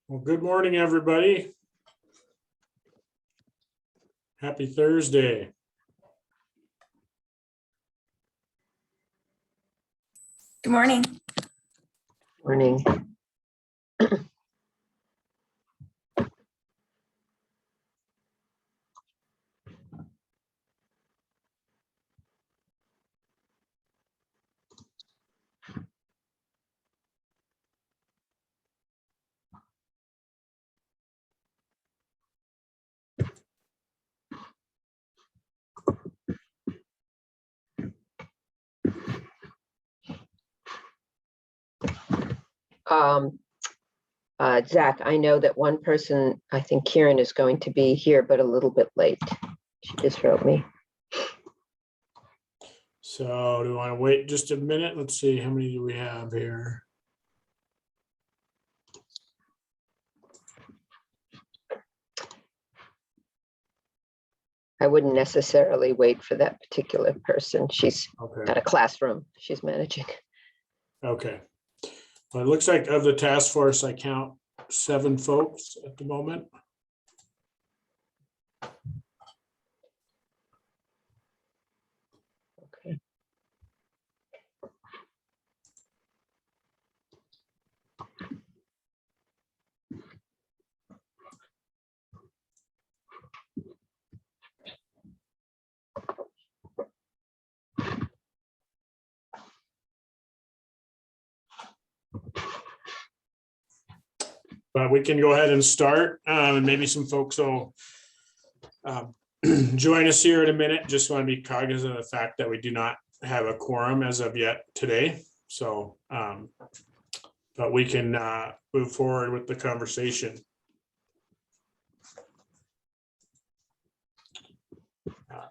Well, good morning, everybody. Happy Thursday. Good morning. Morning. Zach, I know that one person, I think Kieran is going to be here, but a little bit late. She just wrote me. So do you want to wait just a minute? Let's see, how many do we have here? I wouldn't necessarily wait for that particular person. She's Okay, at a classroom she's managing. okay. Well, it looks like of the task force, I count 7 folks at the moment. Okay. But we can go ahead and start, and maybe some folks will join us here in a minute. Just want to be cognizant of the fact that we do not have a quorum as of yet today. So, but we can move forward with the conversation.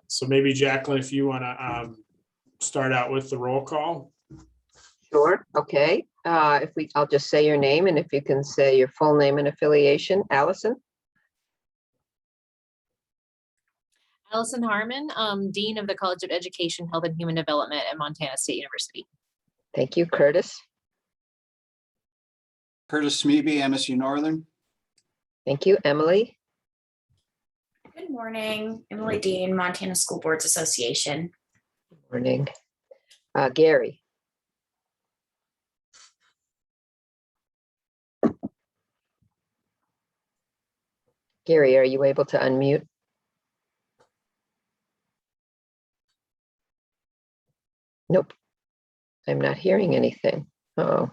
So maybe Jacqueline, if you want to start out with the roll call. Sure. Okay. I'll just say your name, and if you can say your full name and affiliation. Allison. Allison Harmon, Dean of the College of Education, Health and Human Development at Montana State University. Thank you. Curtis. Curtis Smeby, MSU Northern. Thank you. Emily. Good morning. Emily Dean, Montana School Boards Association. Morning. Gary. Gary, are you able to unmute? Nope. I'm not hearing anything. Oh.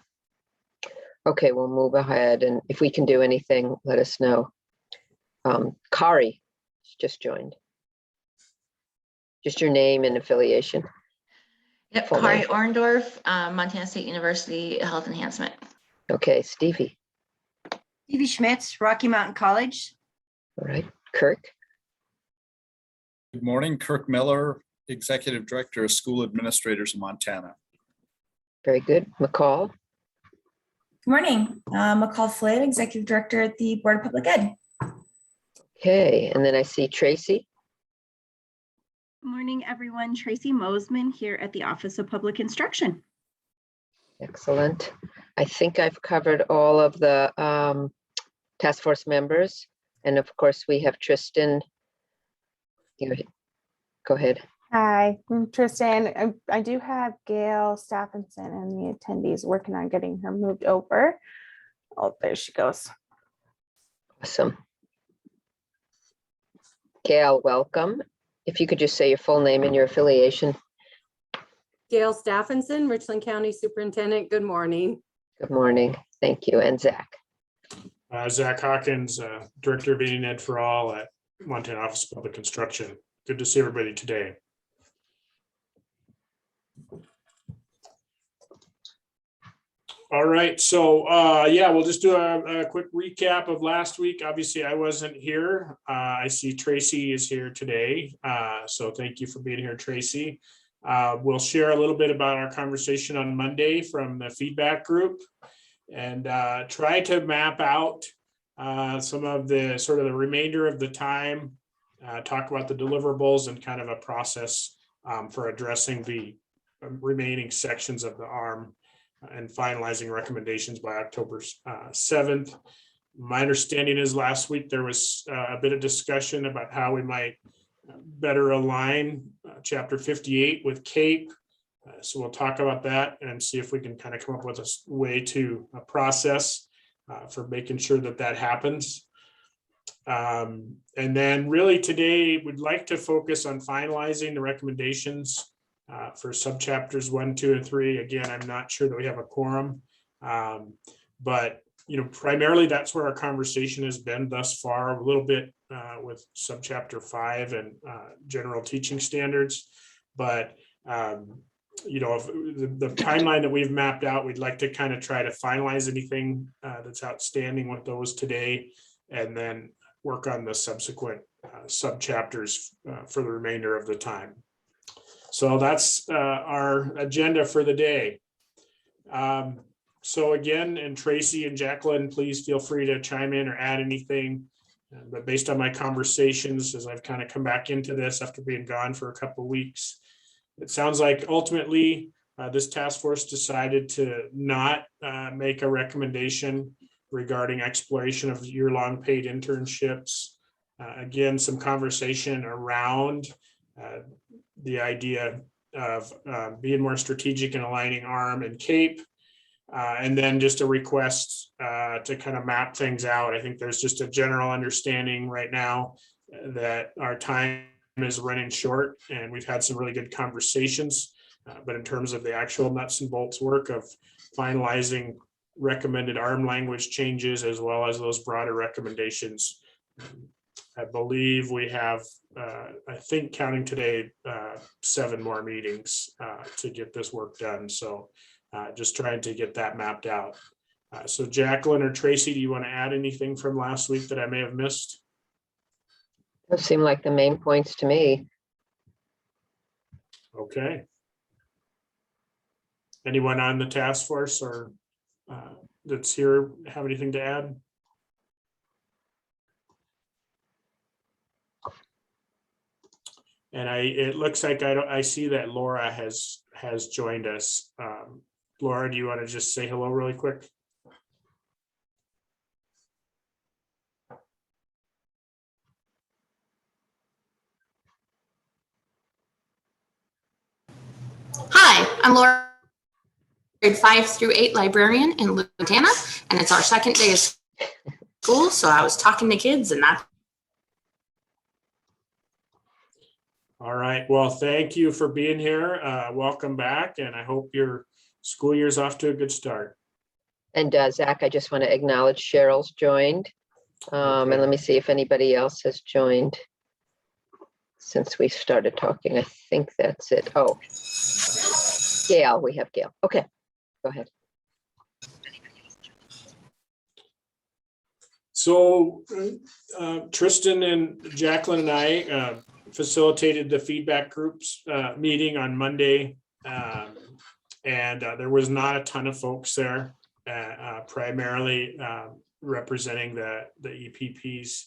Okay, we'll move ahead, and if we can do anything, let us know. Kari just joined. Just your name and affiliation. Yep, Full Kari name. Orndorff, Montana State University Health Enhancement. Okay, Stevie. Stevie Schmitz, Rocky Mountain College. All right, Kirk. Good morning, Kirk Miller, Executive Director of School Administrators in Montana. Very good. McCall. Good morning. McCall Flynn, Executive Director at the Board of Public Ed. Okay, and then I see Tracy. Good morning, everyone. Tracy Mosman here at the Office of Public Instruction. Excellent. I think I've covered all of the task force members. And of course, we have Tristan. Go ahead. Hi, I'm Tristan. I do have Gail Stephenson and the attendees working on getting her moved over. Oh, there she goes. Awesome. Gail, welcome. If you could just say your full name and your affiliation. Gail Stephenson, Richland County Superintendent. Good morning. Good morning. Thank you. And Zach. Zach Hawkins, Director of Aiding Ed for All at Montana Office of Public Instruction. Good to see everybody today. All right, so yeah, we'll just do a quick recap of last week. Obviously, I wasn't here. I see Tracy is here today. So thank you for being here, Tracy. We'll share a little bit about our conversation on Monday from the feedback group and try to map out some of the sort of the remainder of the time, talk about the deliverables and kind of a process for addressing the remaining sections of the ARM and finalizing recommendations by October 7th. My understanding is last week there was a bit of discussion about how we might better align chapter 58 with CAPE. So we'll talk about that and see if we can kind of come up with a way to process for making sure that that happens. And then really today we'd like to focus on finalizing the recommendations for subchapters 1, 2, and 3. Again, I'm not sure that we have a quorum, but primarily that's where our conversation has been thus far, a little bit with subchapter 5 and general teaching standards. But if the timeline that we've mapped out, we'd like to kind of try to finalize anything that's outstanding with those today, and then work on the subsequent subchapters for the remainder of the time. So that's our agenda for the day. So again, and Tracy and Jacqueline, please feel free to chime in or add anything. But based on my conversations, as I've kind of come back into this after being gone for a couple of weeks, it sounds like ultimately this task force decided to not make a recommendation regarding exploration of year-long paid internships. Again, some conversation around the idea of being more strategic and aligning ARM and CAPE. And then just a request to kind of map things out. I think there's just a general understanding right now that our time is running short, and we've had some really good conversations. But in terms of the actual nuts and bolts work of finalizing recommended ARM language changes, as well as those broader recommendations, I believe we have, I think counting today, 7 more meetings to get this work done. So just trying to get that mapped out. So Jacqueline or Tracy, do you want to add anything from last week that I may have missed? Those seem like the main points to me. Okay. Anyone on the task force or that's here have anything to add? And it looks like I see that Laura has joined us. Laura, do you want to just say hello really quick? Hi, I'm Laura, grade 5 through 8 librarian in Montana, and it's our second day of school, so I was talking to kids, and that's All right, well, thank you for being here. Welcome back, and I hope your school year's off to a good start. And Zach, I just want to acknowledge Cheryl's joined. And let me see if anybody else has joined since we started talking. I think that's it. Oh, Gail, we have Gail. Okay, go ahead. So Tristan and Jacqueline and I facilitated the feedback groups meeting on Monday. And there was not a ton of folks there, primarily representing the EPPs.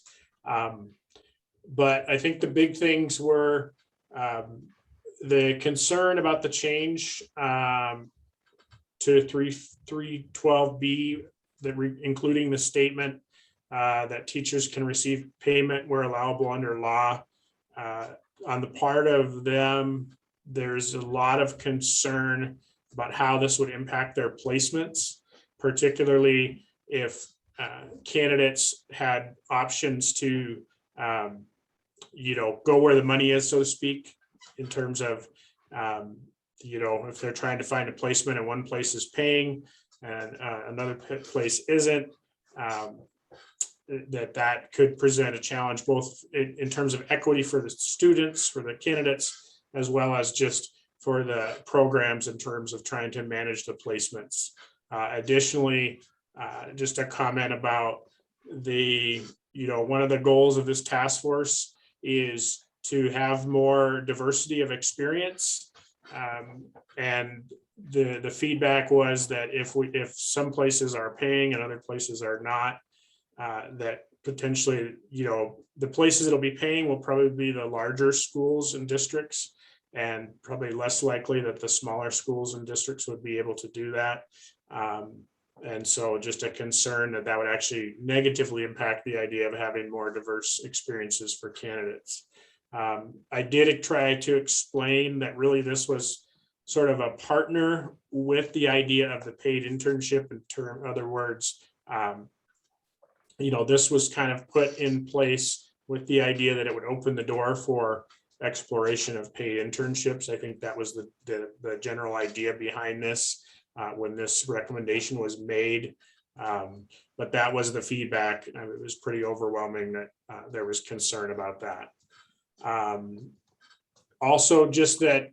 But I think the big things were the concern about the change to 312B, including the statement that teachers can receive payment where allowable under law. On the part of them, there's a lot of concern about how this would impact their placements, particularly if candidates had options to, go where the money is, so to speak, in terms of, if they're trying to find a placement and one place is paying and another place isn't, that could present a challenge both in terms of equity for the students, for the candidates, as well as just for the programs in terms of trying to manage the placements. Additionally, just a comment about one of the goals of this task force is to have more diversity of experience. And the feedback was that if some places are paying and other places are not, that potentially, the places that'll be paying will probably be the larger schools and districts, and probably less likely that the smaller schools and districts would be able to do that. And so just a concern that that would actually negatively impact the idea of having more diverse experiences for candidates. I did try to explain that really this was sort of a partner with the idea of the paid internship. In other words, this was kind of put in place with the idea that it would open the door for exploration of paid internships. I think that was the general idea behind this when this recommendation was made. But that was the feedback. It was pretty overwhelming that there was concern about that. Also, just that,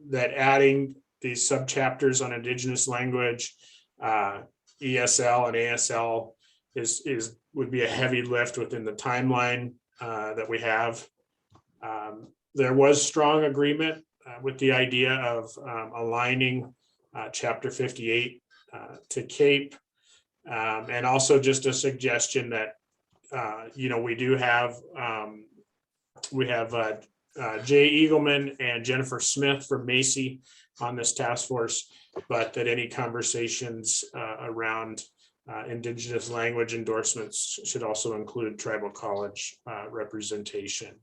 that adding these subchapters on Indigenous language, ESL and ASL would be a heavy lift within the timeline that we have. There was strong agreement with the idea of aligning Chapter 58 to CAPE, and also just a suggestion that we have Jay Eagleman and Jennifer Smith from Macy on this task force, but that any conversations around Indigenous language endorsements should also include tribal college representation.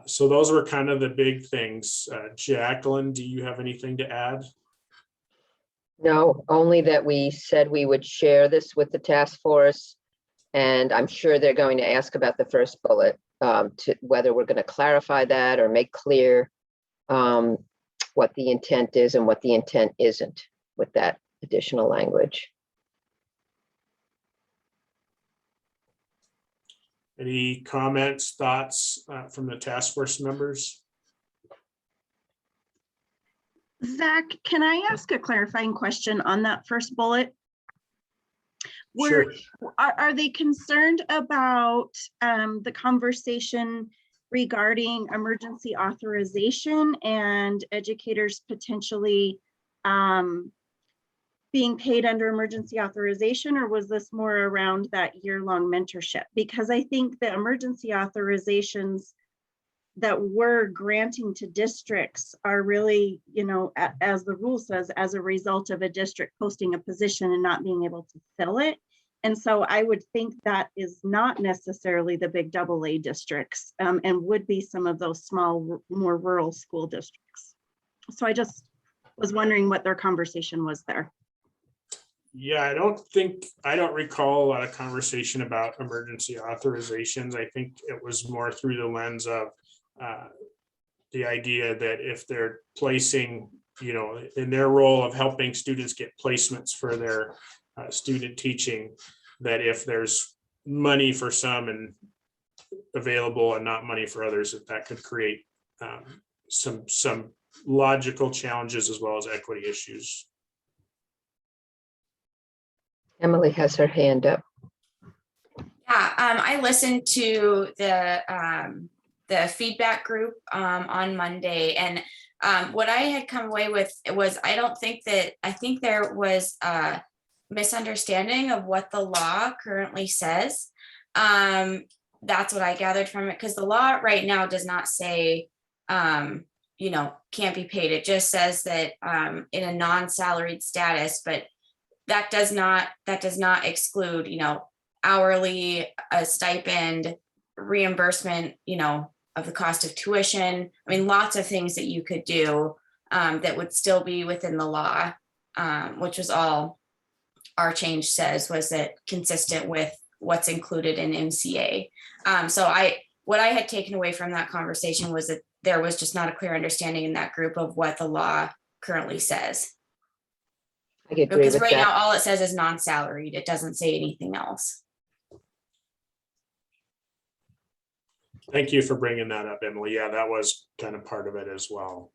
So those were kind of the big things. Jacqueline, do you have anything to add? No, only that we said we would share this with the task force. And I'm sure they're going to ask about the first bullet, to whether we're going to clarify that or make clear what the intent is and what the intent isn't with that additional language. Any comments, thoughts from the task force members? Zach, can I ask a clarifying question on that first bullet? Sure. Are they concerned about the conversation regarding emergency authorization and educators potentially being paid under emergency authorization, or was this more around that year-long mentorship? Because I think the emergency authorizations that we're granting to districts are really, as the rule says, as a result of a district posting a position and not being able to fill it. And so I would think that is not necessarily the big AA districts, and would be some of those small, more rural school districts. So I just was wondering what their conversation was there. Yeah, I don't recall a lot of conversation about emergency authorizations. I think it was more through the lens of the idea that if they're placing, in their role of helping students get placements for their student teaching, that if there's money for some and available and not money for others, that could create some logical challenges as well as equity issues. Emily has her hand up. Yeah, I listened to the feedback group on Monday, and what I had come away with was I think there was a misunderstanding of what the law currently says. That's what I gathered from it, because the law right now does not say can't be paid. It just says that in a non-salaried status, but that does not exclude hourly, a stipend, reimbursement of the cost of tuition. I mean, lots of things that you could do that would still be within the law, which was all our change says, was that consistent with what's included in MCA. So what I had taken away from that conversation was that there was just not a clear understanding in that group of what the law currently says. I agree Because with right that. now, all it says is non-salaried. It doesn't say anything else. Thank you for bringing that up, Emily. Yeah, that was kind of part of it as well.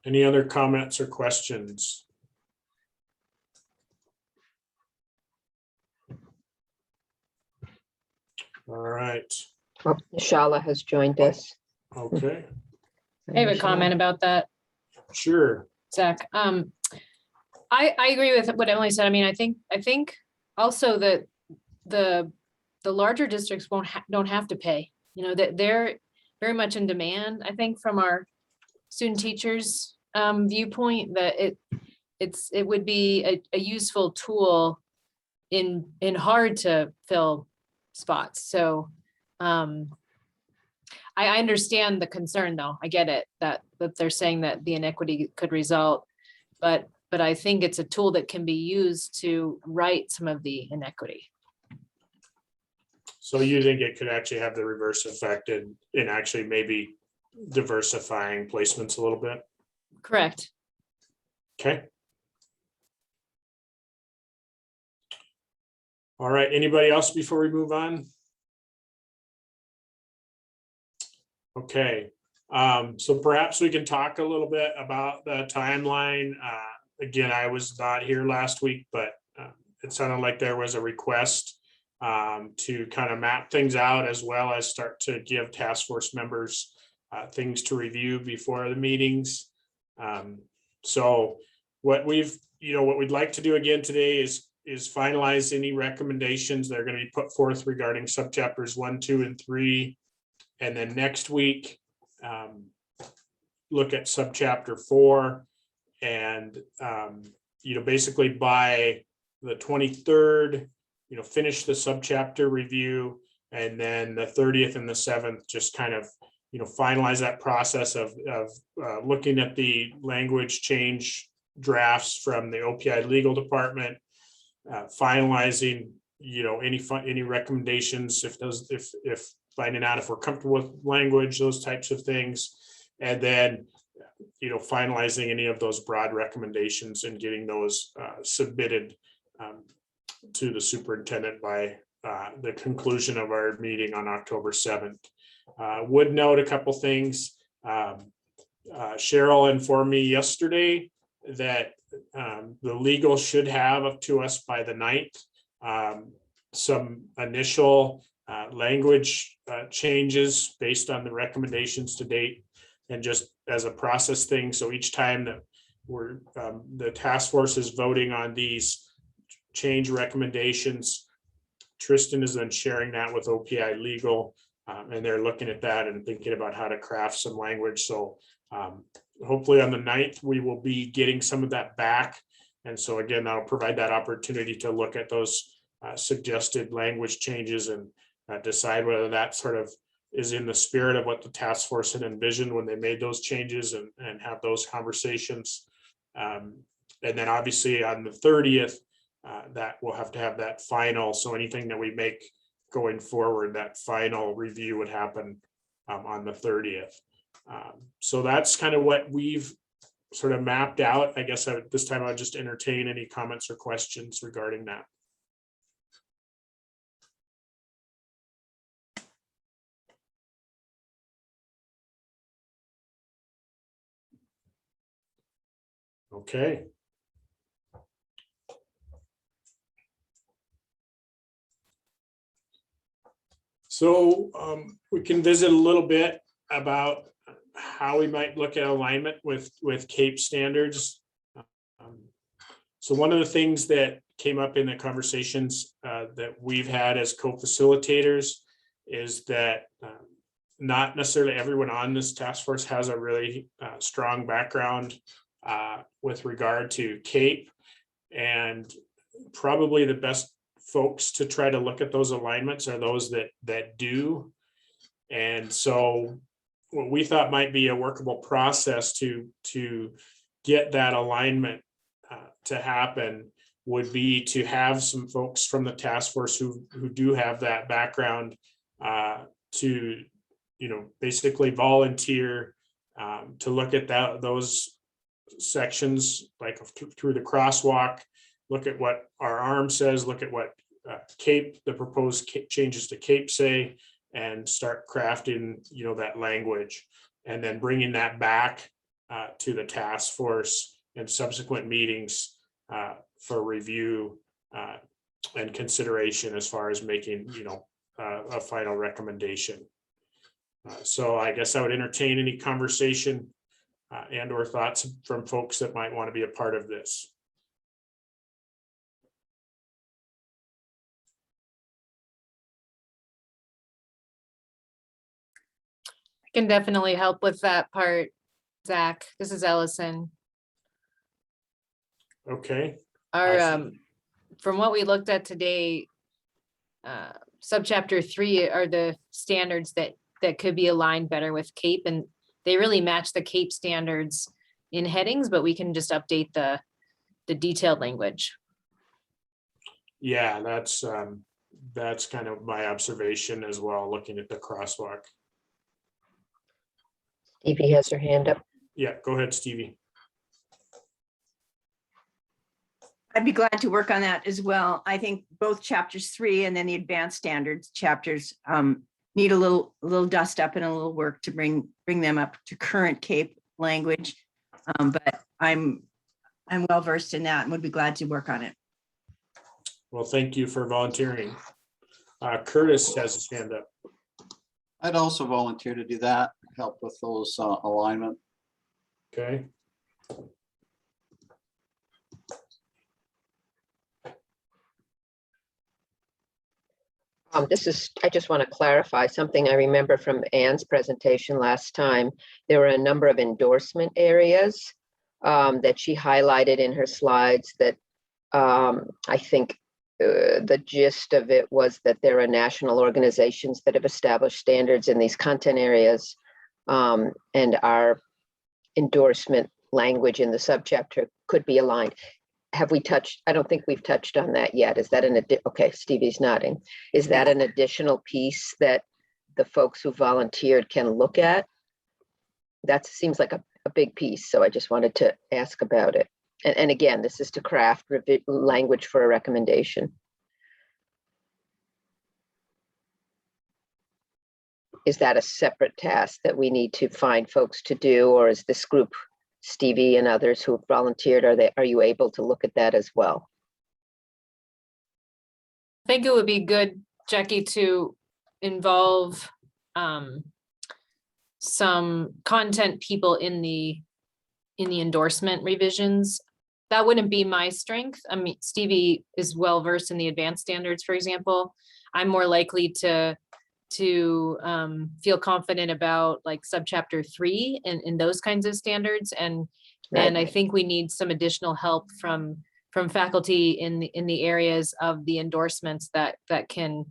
Any other comments or questions? All right. Oh, Shala has joined us. Okay, I have a comment about that, sure. Zach. I agree with what Emily said. I mean, I think also that the larger districts don't have to pay. That very much in demand, I think, from our student teachers viewpoint, that it would be a useful tool in hard to fill spots. So I understand the concern, though. I get it, that they're saying that the inequity could result, but I think it's a tool that can be used to right some of the inequity. So you think it could actually have the reverse effect in actually maybe diversifying placements a little bit? Correct. Okay. All right, anybody else before we move on? Okay, so perhaps we can talk a little bit about the timeline. Again, I was not here last week, but it sounded like there was a request to kind of map things out, as well as start to give task force members things to review before the meetings. So what we'd like to do again today is finalize any recommendations that are going to be put forth regarding subchapters 1, 2, and 3. And then next week, look at subchapter 4, and basically by the 23rd, finish the subchapter review, and then the 30th and the 7th, just kind of finalize that process of looking at the language change drafts from the OPI legal department, finalizing any recommendations, if finding out if we're comfortable with language, those types of things, and then finalizing any of those broad recommendations and getting those submitted to the superintendent by the conclusion of our meeting on October 7th. Would note a couple things. Cheryl informed me yesterday that the legal should have up to us by the 9th some initial language changes based on the recommendations to date, and just as a process thing. So each time that the task force is voting on these change recommendations, Tristan is then sharing that with OPI legal, and they're looking at that and thinking about how to craft some language. So hopefully on the 9th, we will be getting some of that back. And so again, that'll provide that opportunity to look at those suggested language changes and decide whether that sort of is in the spirit of what the task force had envisioned when they made those changes, and have those conversations. And then obviously on the 30th, that we'll have to have that final. So anything that we make going forward, that final review would happen on the 30th. So that's kind of what we've sort of mapped out. I guess this time I'll just entertain any comments or questions regarding that. Okay. So we can visit a little bit about how we might look at alignment with CAPE standards. So one of the things that came up in the conversations that we've had as co-facilitators is that not necessarily everyone on this task force has a really strong background with regard to CAPE, and probably the best folks to try to look at those alignments are those that do. And so what we thought might be a workable process to get that alignment to happen would be to have some folks from the task force who do have that background to basically volunteer to look at those sections, like through the crosswalk, look at what our ARM says, look at what CAPE, the proposed changes to CAPE say, and start crafting that language, and then bringing that back to the task force in subsequent meetings for review and consideration as far as making a final recommendation. So I guess I would entertain any conversation and or thoughts from folks that might want to be a part of this. Can definitely help with that part, Zach. This is Ellison. Okay, Our, Awesome. from what we looked at today, subchapter 3 are the standards that could be aligned better with CAPE, and they really match the CAPE standards in headings, but we can just update the detailed language. Yeah, that's kind of my observation as well, looking at the crosswalk. Stevie has her hand up. Yeah, go ahead, Stevie. I'd be glad to work on that as well. I think both chapters 3 and then the advanced standards chapters need a little dust up and a little work to bring them up to current CAPE language. But I'm well versed in that and would be glad to work on it. Well, thank you for volunteering. Curtis has his hand up. I'd also volunteer to do that, help with those alignment. Okay. I just want to clarify something I remember from Anne's presentation last time. There were a number of endorsement areas that she highlighted in her slides that I think the gist of it was that there are national organizations that have established standards in these content areas, and our endorsement language in the subchapter could be aligned. Have we touched? I don't think we've touched on that yet. Is that okay, Stevie's nodding. Is that an additional piece that the folks who volunteered can look at? That seems like a big piece, so I just wanted to ask about it. And again, this is to craft language for a recommendation. Is that a separate task that we need to find folks to do, or is this group, Stevie and others who have volunteered, are you able to look at that as well? I think it would be good, Jackie, to involve some content people in the endorsement revisions. That wouldn't be my strength. I mean, Stevie is well versed in the advanced standards, for example. I'm more likely to feel confident about like subchapter 3 and those kinds of standards. And I think we need some additional help from faculty in the areas of the endorsements that can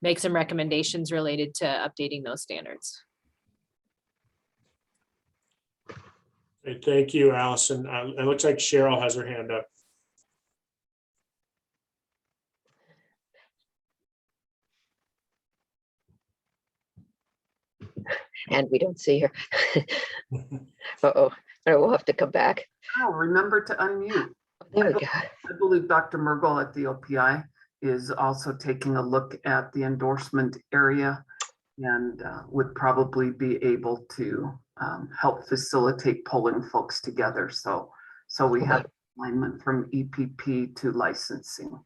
make some recommendations related to updating those standards. Okay, thank you, Allison. It looks like Cheryl has her hand up. And we don't see her. Uh-oh. All right, we'll have to come back. Oh, remember to unmute. There we go. I believe Dr. Mergel at the OPI is also taking a look at the endorsement area and would probably be able to help facilitate pulling folks together. So we have alignment from EPP to licensing.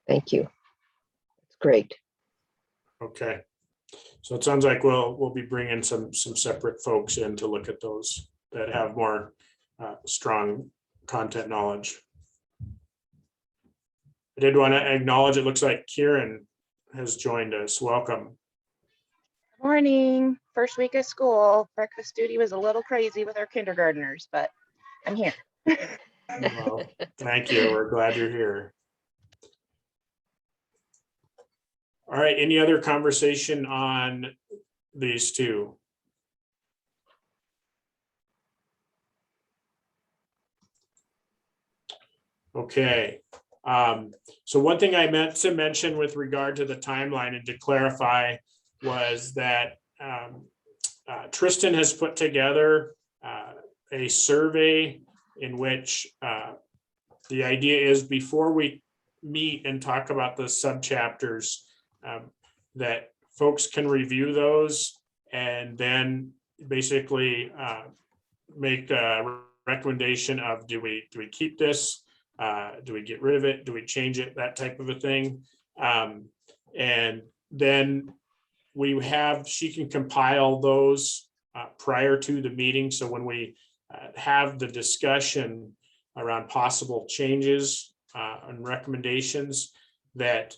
Thank you. That's great. Okay. So it sounds like we'll be bringing some separate folks in to look at those that have more strong content knowledge. I did want to acknowledge, it looks like Kieran has joined us. Welcome. Morning. First week of school. Breakfast duty was a little crazy with our kindergartners, but I'm here. Well, thank you. We're glad you're here. All right. Any other conversation on these two? Okay. So one thing I meant to mention with regard to the timeline and to clarify was that Tristan has put together a survey in which the idea is before we meet and talk about the subchapters, that folks can review those and then basically make a recommendation of do we keep this, do we get rid of it, do we change it, that type of a thing. And then she can compile those prior to the meeting. So when we have the discussion around possible changes and recommendations, that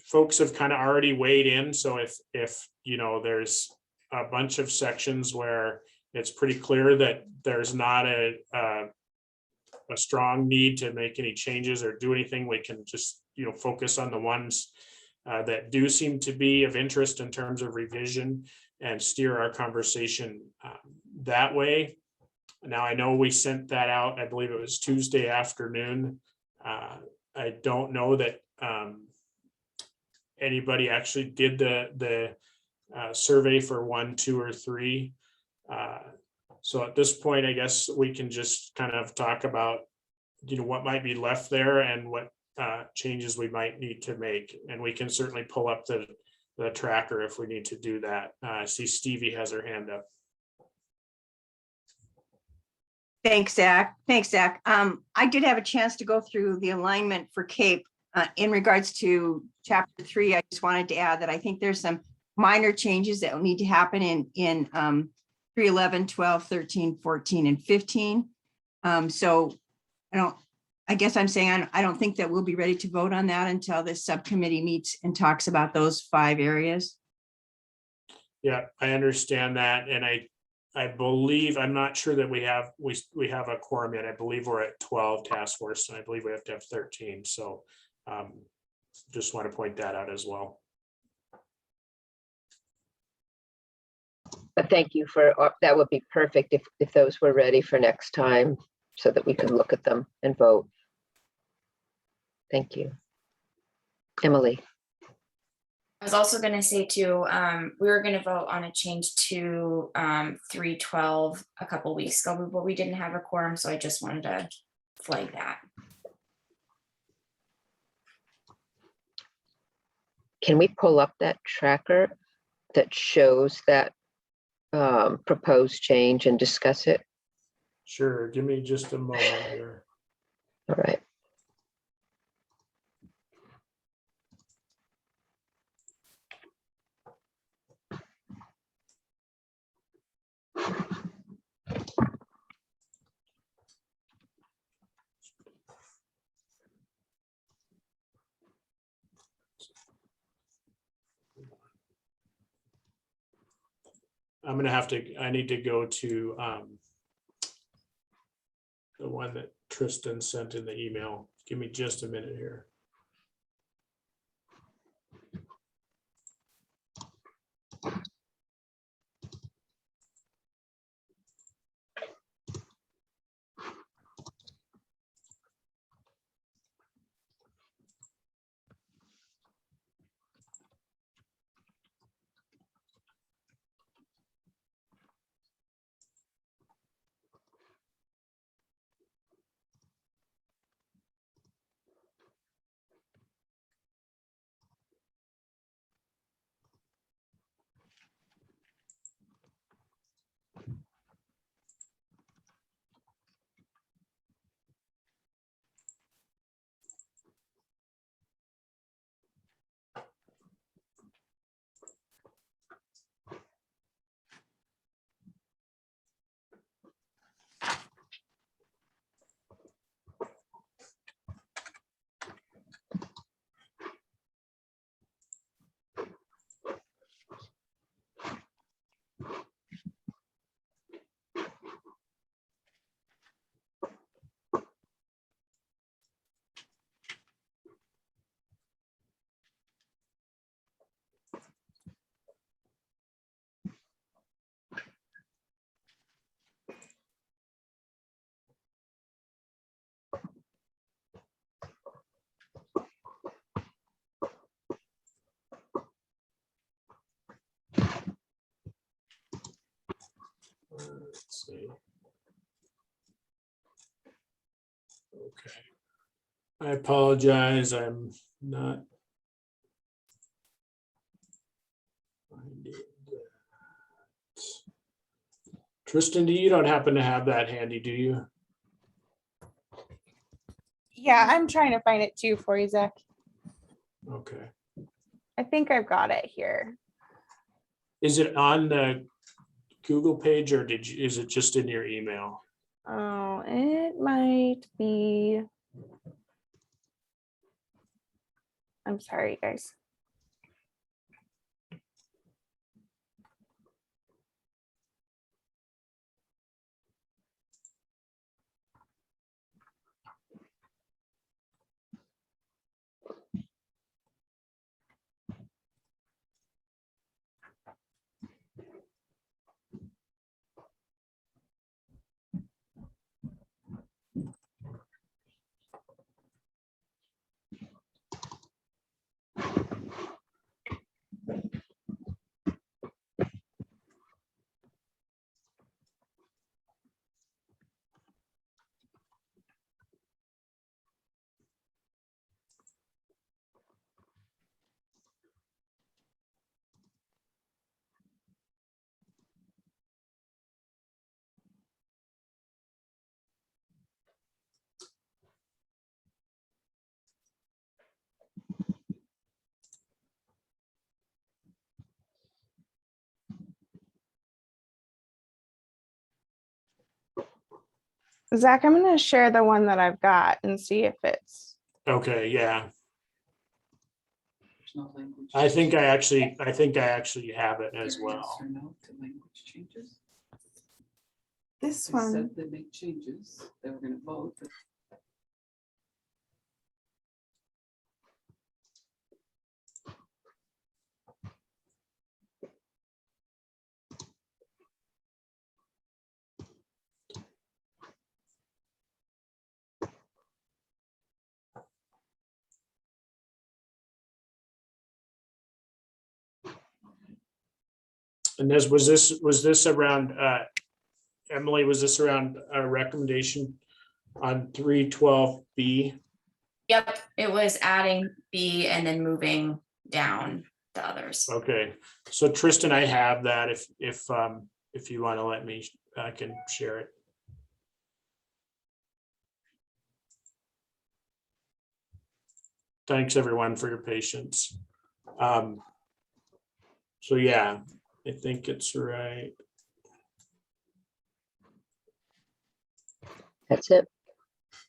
folks have kind of already weighed in. So if you know there's a bunch of sections where it's pretty clear that there's not a strong need to make any changes or do anything. We can just, focus on the ones that do seem to be of interest in terms of revision and steer our conversation that way. Now, I know we sent that out, I believe it was Tuesday afternoon. I don't know that anybody actually did the survey for 1, 2, or 3. So at this point, I guess we can just kind of talk about, what might be left there and what changes we might need to make. And we can certainly pull up the tracker if we need to do that. I see Stevie has her hand up. Thanks, Zach. I did have a chance to go through the alignment for CAPE. In regards to chapter 3, I just wanted to add that I think there's some minor changes that will need to happen in 3, 11, 12, 13, 14, and 15. So I guess I'm saying I don't think that we'll be ready to vote on that until this subcommittee meets and talks about those 5 areas. Yeah, I understand that. And I believe, I'm not sure that we have a quorum yet. I believe we're at 12 task force, and I believe we have to have 13. So just want to point that out as well. But thank you for, that would be perfect if those were ready for next time so that we could look at them and vote. Thank you. Emily. I was also going to say too, we were going to vote on a change to 312 a couple weeks ago, but we didn't have a quorum, so I just wanted to flag that. Can we pull up that tracker that shows that proposed change and discuss it? Sure, give me just a moment here. All right. I need to go to the one that Tristan sent in the email. Give me just a minute here. Let's see. Okay. I apologize. I'm not finding that. Tristan, you don't happen to have that handy, do you? Yeah, I'm trying to find it too for you, Zach. Okay. I think I've got it here. Is it on the Google page or is it just in your email? Oh, it might be. I'm sorry, guys. Zach, I'm gonna share the one that I've got and see if it's, Okay, yeah. There's no language I think I changes. actually have it as Yes well. or no to language changes? this They one. said they make changes. They were gonna vote. but And was this around, Emily, was this around a recommendation on 312B? Yep, it was adding B and then moving down the others. Okay, so Tristan, I have that if you want to let me, I can share it. Thanks, everyone, for your patience. So yeah, I think it's right. That's it.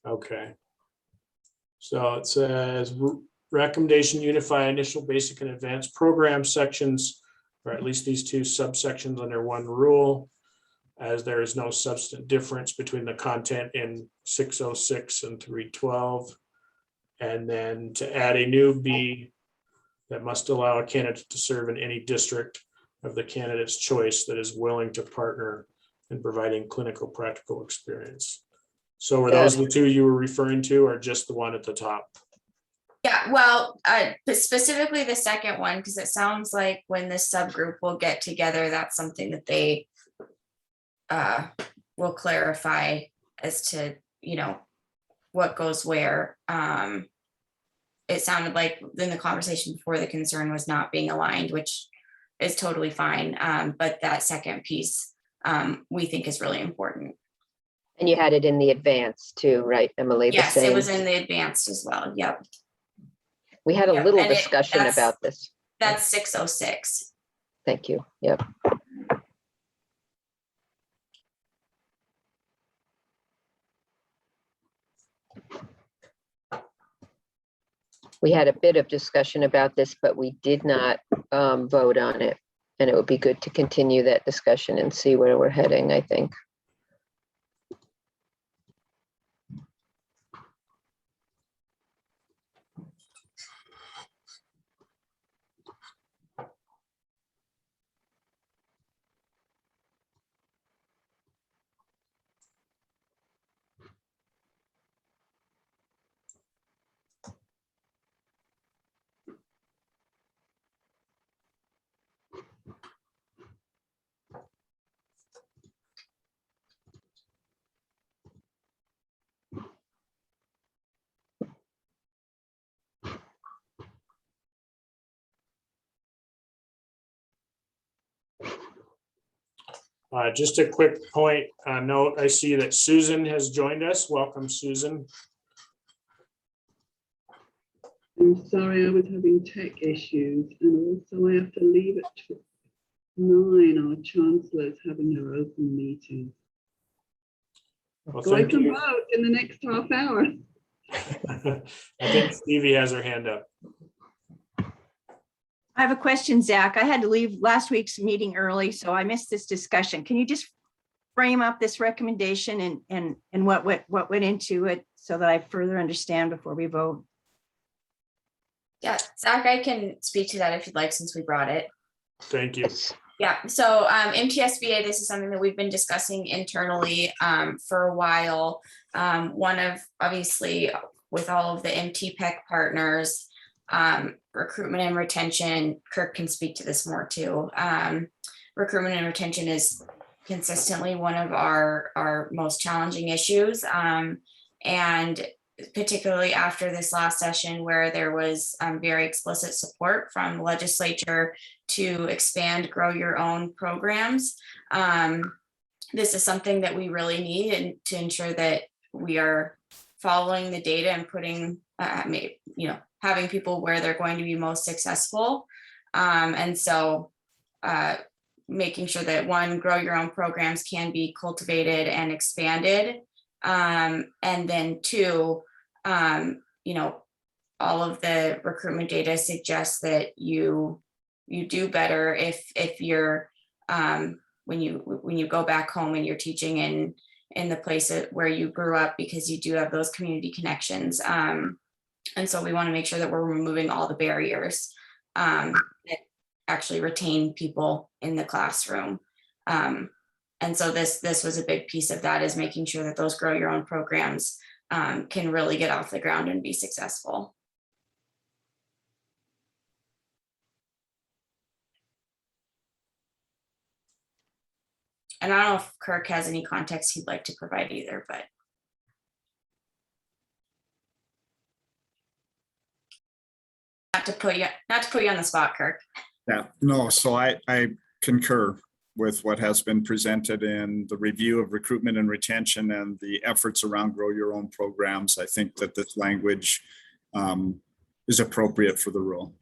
Okay. So it says recommendation unify initial, basic, and advanced program sections, or at least these two subsections under one rule, as there is no substantive difference between the content in 606 and 312. And then to add a new B that must allow a candidate to serve in any district of the candidate's choice that is willing to partner in providing clinical practical experience. So are those the two you were referring to, or just the one at the top? Yeah, well, specifically the second one, because it sounds like when this subgroup will get together, that's something that they will clarify as to, what goes where. It sounded like in the conversation before, the concern was not being aligned, which is totally fine. But that second piece, we think is really important. And you had it in the advance too, right, Emily? Yes, it was in the advanced as well. Yep. We had a Yep, little and discussion about this. That's 606. Thank you. Yep. We had a bit of discussion about this, but we did not vote on it. And it would be good to continue that discussion and see where we're heading, I think. Just a quick point note. I see that Susan has joined us. Welcome, Susan. I'm sorry, I was having tech issues, and also I have to leave at 9. Our Chancellor is having her open meeting. Well, So I thank can you. vote in the next half hour. I think Stevie has her hand up. I have a question, Zach. I had to leave last week's meeting early, so I missed this discussion. Can you just frame up this recommendation and what went into it so that I further understand before we vote? Yeah, Zach, I can speak to that if you'd like, since we brought it. Thank you. Yeah, so MTSBA, this is something that we've been discussing internally for a while. One of, obviously, with all of the MTPEC partners, recruitment and retention, Kirk can speak to this more too. Recruitment and retention is consistently one of our most challenging issues. And particularly after this last session where there was very explicit support from the legislature to expand grow your own programs. This is something that we really need and to ensure that we are following the data and putting, having people where they're going to be most successful. And so making sure that one, grow your own programs can be cultivated and expanded And then two, you know, all of the recruitment data suggests that you do better if you're when you go back home and you're teaching in the place where you grew up, because you do have those community connections. And so we want to make sure that we're removing all the barriers that actually retain people in the classroom. And so this was a big piece of that, is making sure that those grow your own programs can really get off the ground and be successful. And I don't know if Kirk has any context he'd like to provide either, but. Not to put you on the spot, Kirk. Yeah, no, so I concur with what has been presented in the review of recruitment and retention and the efforts around grow your own programs. I think that this language is appropriate for the role.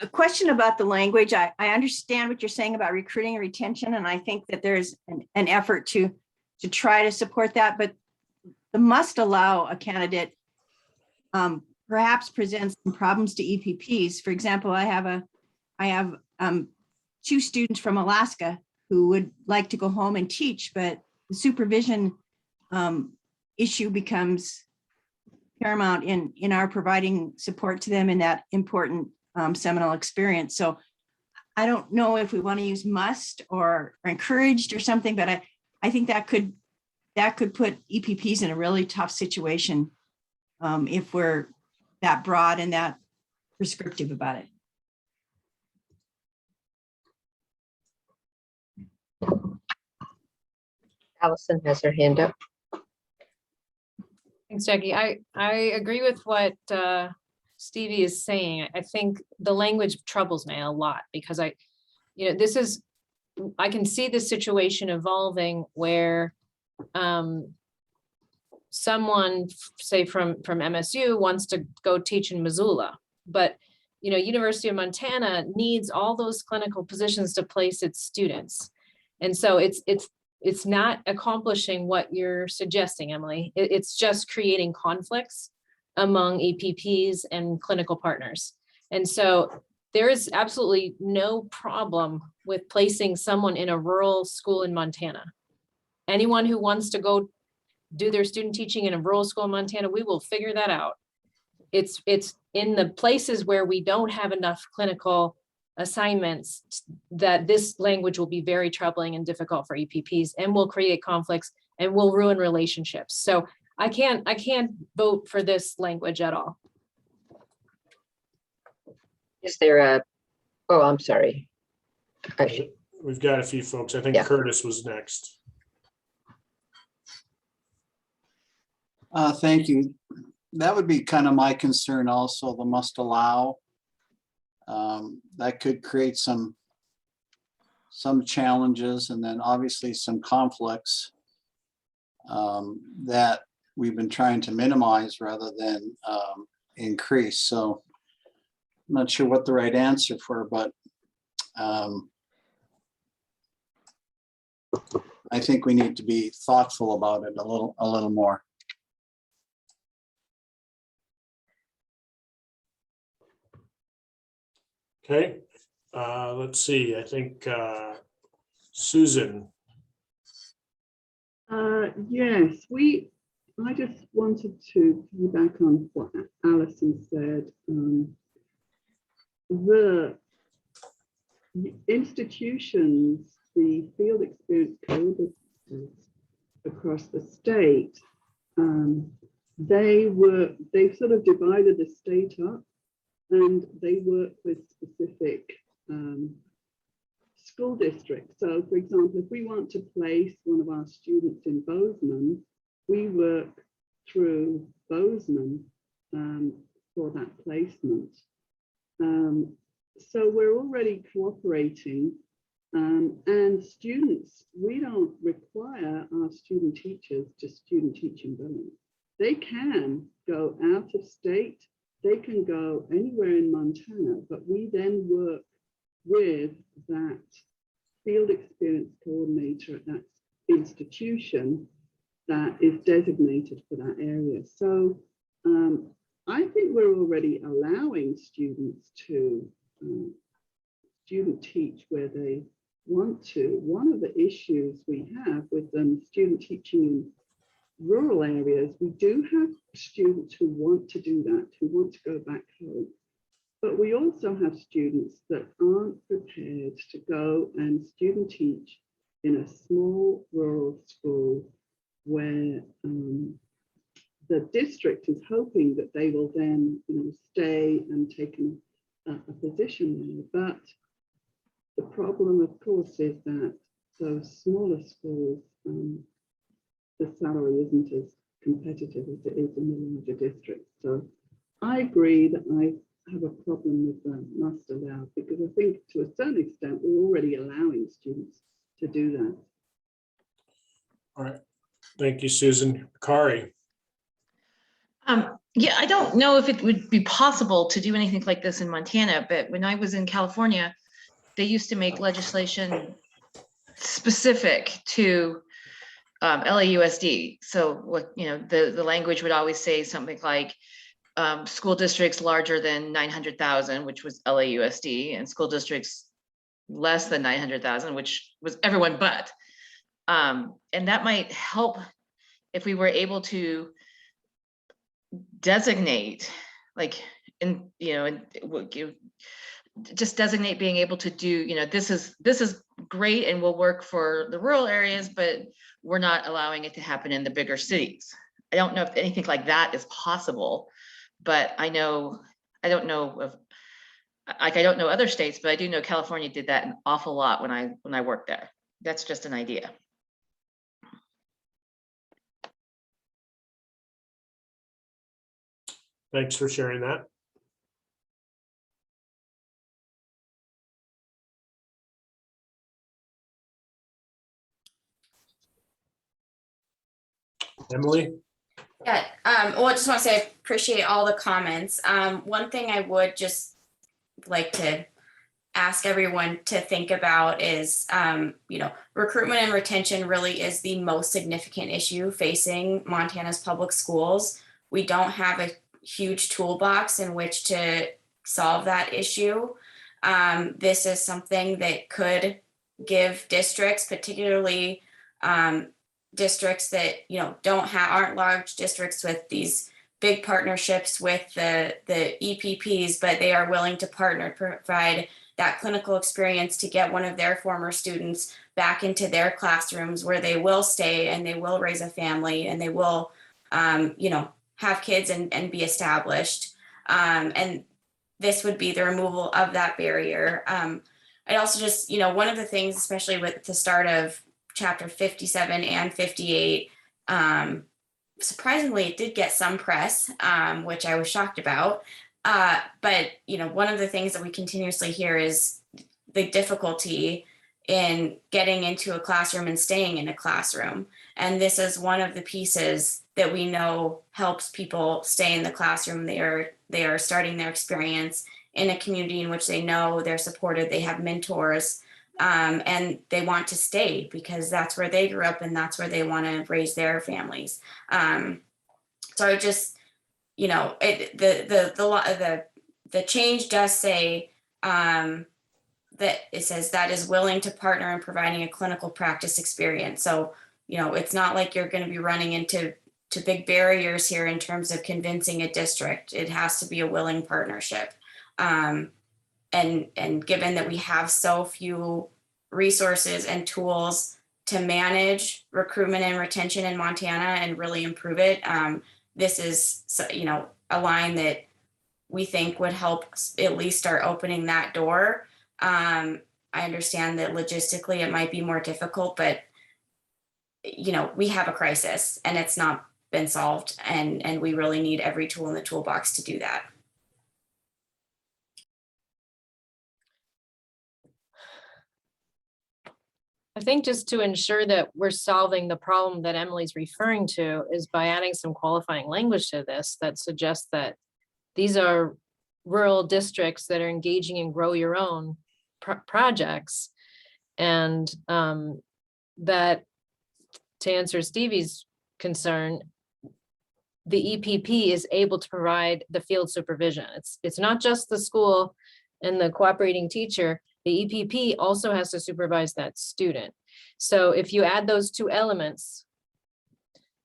A question about the language. I understand what you're saying about recruiting and retention, and I think that there's an effort to try to support that, but the must allow a candidate perhaps presents some problems to EPPs. For example, I have two students from Alaska who would like to go home and teach, but the supervision issue becomes paramount in our providing support to them in that important seminal experience. So I don't know if we want to use must or encouraged or something, but I think that could put EPPs in a really tough situation if we're that broad and that prescriptive about it. Allison has her hand up. Thanks, Jackie. I agree with what Stevie is saying. I think the language troubles me a lot because I can see this situation evolving where someone, say from MSU, wants to go teach in Missoula, but University of Montana needs all those clinical positions to place its students, and so it's not accomplishing what you're suggesting, Emily. It's just creating conflicts among EPPs and clinical partners. And so there is absolutely no problem with placing someone in a rural school in Montana. Anyone who wants to go do their student teaching in a rural school in Montana, we will figure that out. It's in the places where we don't have enough clinical assignments that this language will be very troubling and difficult for EPPs and will create conflicts and will ruin relationships. So I can't vote for this language at all. Is there oh, I'm sorry. We've got a few folks. I think Curtis was next. Thank you. That would be kind of my concern also, the must allow. That could create some challenges and then obviously some conflicts that we've been trying to minimize rather than increase. So I'm not sure what the right answer for, but I think we need to be thoughtful about it a little more. Okay, let's see. I think Susan. Yes, I just wanted to piggyback on what Alison said. The institutions, the field experience collaborators across the state, they sort of divided the state up, and they work with specific school districts. So, for example, if we want to place one of our students in Bozeman, we work through Bozeman for that placement. So we're already cooperating, and students, we don't require our student teachers to student teach in Billings. They can go out of state they can go anywhere in Montana, but we then work with that field experience coordinator at that institution that is designated for that area. So I think we're already allowing students to student teach where they want to. One of the issues we have with student teaching in rural areas, we do have students who want to do that, who want to go back home. But we also have students that aren't prepared to go and student teach in a small rural school where the district is hoping that they will then, stay and take a position there. But the problem, of course, is that those smaller schools, the salary isn't as competitive as it is in the larger districts. So I agree that I have a problem with the must allow, because I think to a certain extent we're already allowing students to do that. All right. Thank you, Susan. Kari. Yeah, I don't know if it would be possible to do anything like this in Montana, but when I was in California, they used to make legislation specific to LAUSD. So what, the language would always say something like school districts larger than 900,000, which was LAUSD, and school districts less than 900,000, which was everyone but. And that might help if we were able to designate, just designate being able to do, this is great and will work for the rural areas, but we're not allowing it to happen in the bigger cities. I don't know if anything like that is possible, but I don't know other states, but I do know California did that an awful lot when I worked there. That's just an idea. Thanks for sharing that. Emily? Yeah, well, I just want to say I appreciate all the comments. One thing I would just like to ask everyone to think about is, recruitment and retention really is the most significant issue facing Montana's public schools. We don't have a huge toolbox in which to solve that issue. This is something that could give districts, particularly districts that aren't large districts with these big partnerships with the EPPs, but they are willing to partner, provide that clinical experience to get one of their former students back into their classrooms where they will stay and they will raise a family and they will have kids and be established. And this would be the removal of that barrier. I also just, one of the things, especially with the start of chapter 57 and 58, surprisingly, it did get some press, which I was shocked about. But, one of the things that we continuously hear is the difficulty in getting into a classroom and staying in a classroom. And this is one of the pieces that we know helps people stay in the classroom. They are starting their experience in a community in which they know they're supported, they have mentors, and they want to stay because that's where they grew up and that's where they want to raise their families. So I just, the change does say that it says that is willing to partner in providing a clinical practice experience. So, it's not like you're going to be running into big barriers here in terms of convincing a district. It has to be a willing partnership. And given that we have so few resources and tools to manage recruitment and retention in Montana and really improve it, this is, a line that we think would help at least start opening that door. I understand that logistically it might be more difficult, but we have a crisis and it's not been solved, and we really need every tool in the toolbox to do that. I think just to ensure that we're solving the problem that Emily's referring to is by adding some qualifying language to this that suggests that these are rural districts that are engaging in grow your own projects. And that, to answer Stevie's concern, the EPP is able to provide the field supervision. It's not just the school and the cooperating teacher. The EPP also has to supervise that student. So if you add those two elements,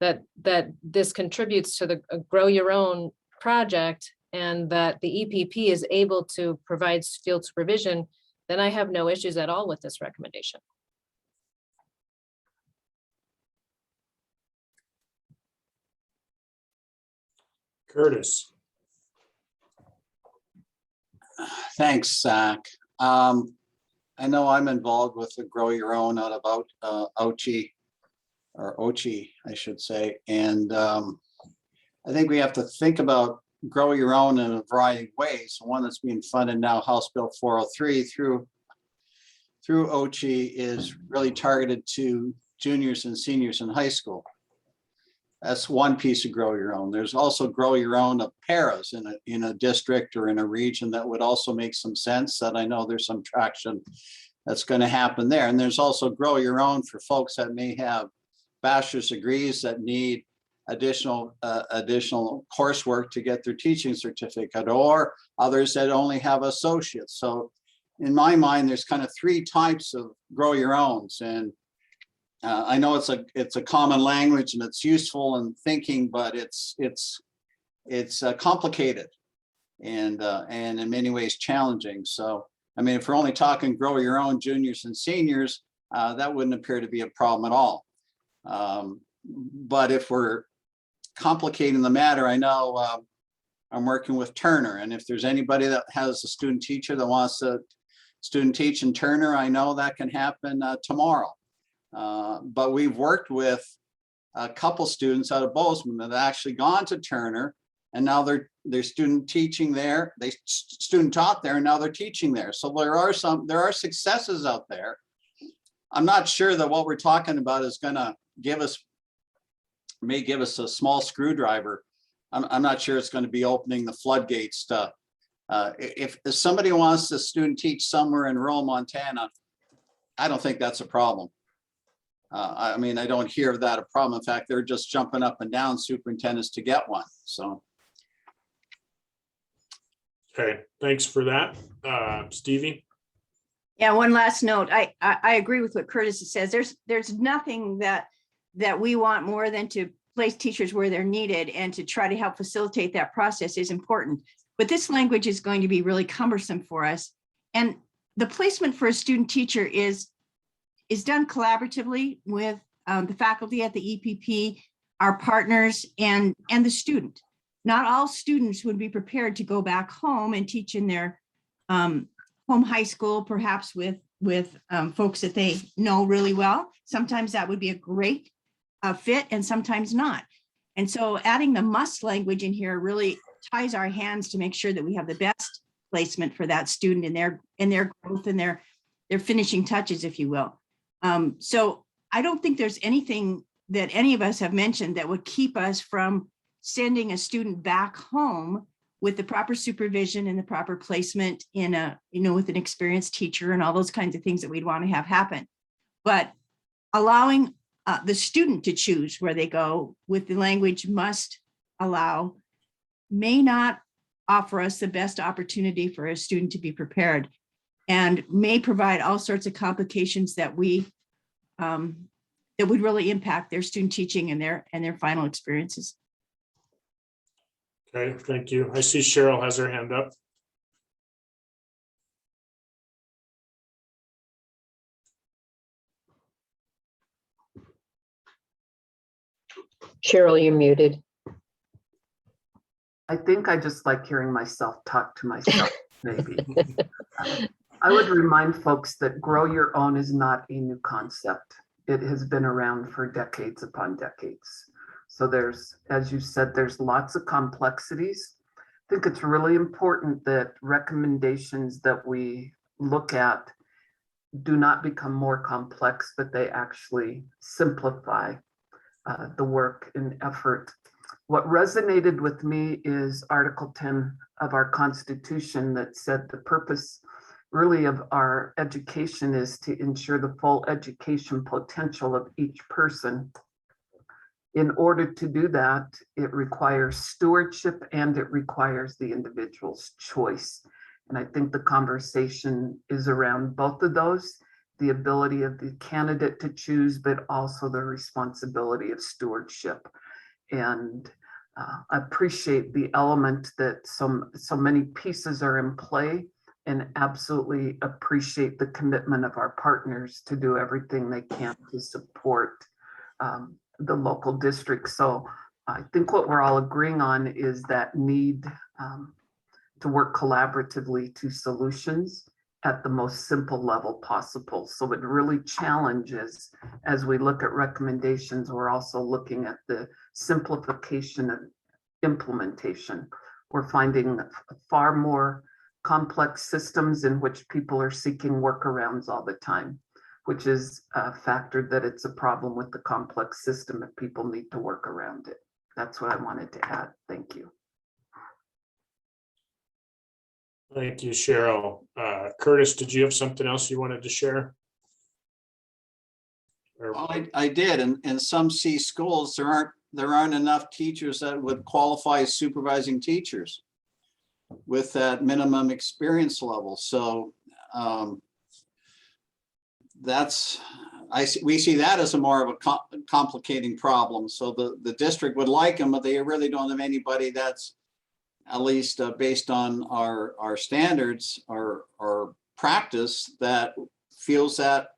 that this contributes to the grow your own project, and that the EPP is able to provide field supervision, then I have no issues at all with this recommendation. Curtis. Thanks, Zach. I know I'm involved with the Grow Your Own out of Ochi, I should say. And I think we have to think about Grow Your Own in a variety of ways. One that's being funded now, House Bill 403 through Ochi, is really targeted to juniors and seniors in high school. That's one piece of Grow Your Own. There's also Grow Your Own of paras in a district or in a region that would also make some sense, that I know there's some traction that's going to happen there. And there's also Grow Your Own for folks that may have bachelor's degrees that need additional coursework to get their teaching certificate, or others that only have associates. So in my mind, there's kind of three types of Grow Your Owns. And I know it's a common language and it's useful in thinking, but it's complicated and in many ways challenging. So, I mean, if we're only talking Grow Your Own juniors and seniors, that wouldn't appear to be a problem at all. But if we're complicating the matter, I know I'm working with Turner, and if there's anybody that has a student teacher that wants to student teach in Turner, I know that can happen tomorrow. But we've worked with a couple students out of Bozeman that have actually gone to Turner, and now they're student teaching there. They student taught there, and now they're teaching there. So there are successes out there. I'm not sure that what we're talking about is going to may give us a small screwdriver. I'm not sure it's going to be opening the floodgates to. If somebody wants to student teach somewhere in rural Montana, I don't think that's a problem. I mean, I don't hear that a problem. In fact, they're just jumping up and down superintendents to get one. So. Okay, thanks for that. Stevie? Yeah, one last note. I agree with what Curtis says. There's nothing that we want more than to place teachers where they're needed, and to try to help facilitate that process is important. But this language is going to be really cumbersome for us. And the placement for a student teacher is done collaboratively with the faculty at the EPP, our partners, and the student. Not all students would be prepared to go back home and teach in their home high school, perhaps with folks that they know really well. Sometimes that would be a great fit, and sometimes not. And so adding the must language in here really ties our hands to make sure that we have the best placement for that student in their growth and their finishing touches, if you will. So I don't think there's anything that any of us have mentioned that would keep us from sending a student back home with the proper supervision and the proper placement in with an experienced teacher and all those kinds of things that we'd want to have happen. But allowing the student to choose where they go with the language must allow may not offer us the best opportunity for a student to be prepared, and may provide all sorts of complications that would really impact their student teaching and their final experiences. Okay, thank you. I see Cheryl has her hand up. Cheryl, you're muted. I think I just like hearing myself talk to myself, maybe. I would remind folks that Grow Your Own is not a new concept. It has been around for decades upon decades. So there's, as you said, there's lots of complexities. I think it's really important that recommendations that we look at do not become more complex, but they actually simplify the work and effort What resonated with me is Article 10 of our Constitution that said the purpose really of our education is to ensure the full education potential of each person. In order to do that, it requires stewardship and it requires the individual's choice. And I think the conversation is around both of those, the ability of the candidate to choose, but also the responsibility of stewardship. And I appreciate the element that so many pieces are in play, and absolutely appreciate the commitment of our partners to do everything they can to support the local district. So I think what we're all agreeing on is that need to work collaboratively to solutions at the most simple level possible. So it really challenges, as we look at recommendations, we're also looking at the simplification of implementation. We're finding far more complex systems in which people are seeking workarounds all the time, which is a factor that it's a problem with the complex system if people need to work around it. That's what I wanted to add. Thank you. Thank you, Cheryl. Curtis, did you have something else you wanted to share? I did. In some C schools, there aren't enough teachers that would qualify as supervising teachers with that minimum experience level. So we see that as a more of a complicating problem. So the district would like them, but they really don't have anybody that's, at least based on our standards or practice, that feels that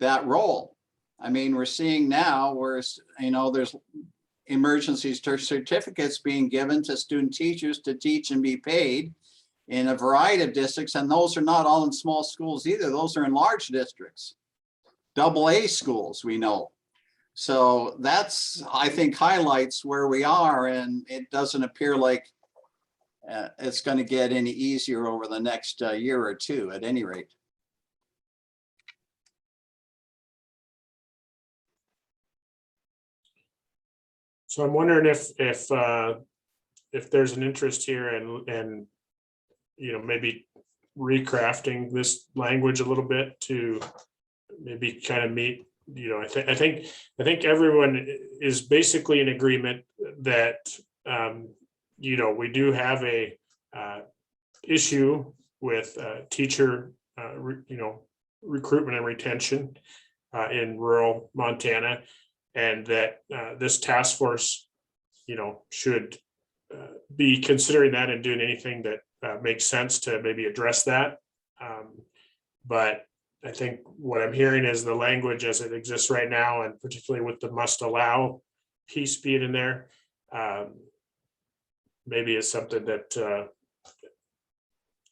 that role. I mean, we're seeing now where, there's emergency certificates being given to student teachers to teach and be paid in a variety of districts. And those are not all in small schools either. Those are in large districts, AA schools, we know. So that's, I think, highlights where we are, and it doesn't appear like it's going to get any easier over the next year or two, at any rate. So I'm wondering if there's an interest here and maybe recrafting this language a little bit to maybe kind of meet. I think everyone is basically in agreement that we do have a issue with teacher recruitment and retention in rural Montana, and that this task force should be considering that and doing anything that makes sense to maybe address that. But I think what I'm hearing is the language as it exists right now, and particularly with the must allow piece being in there, maybe is something that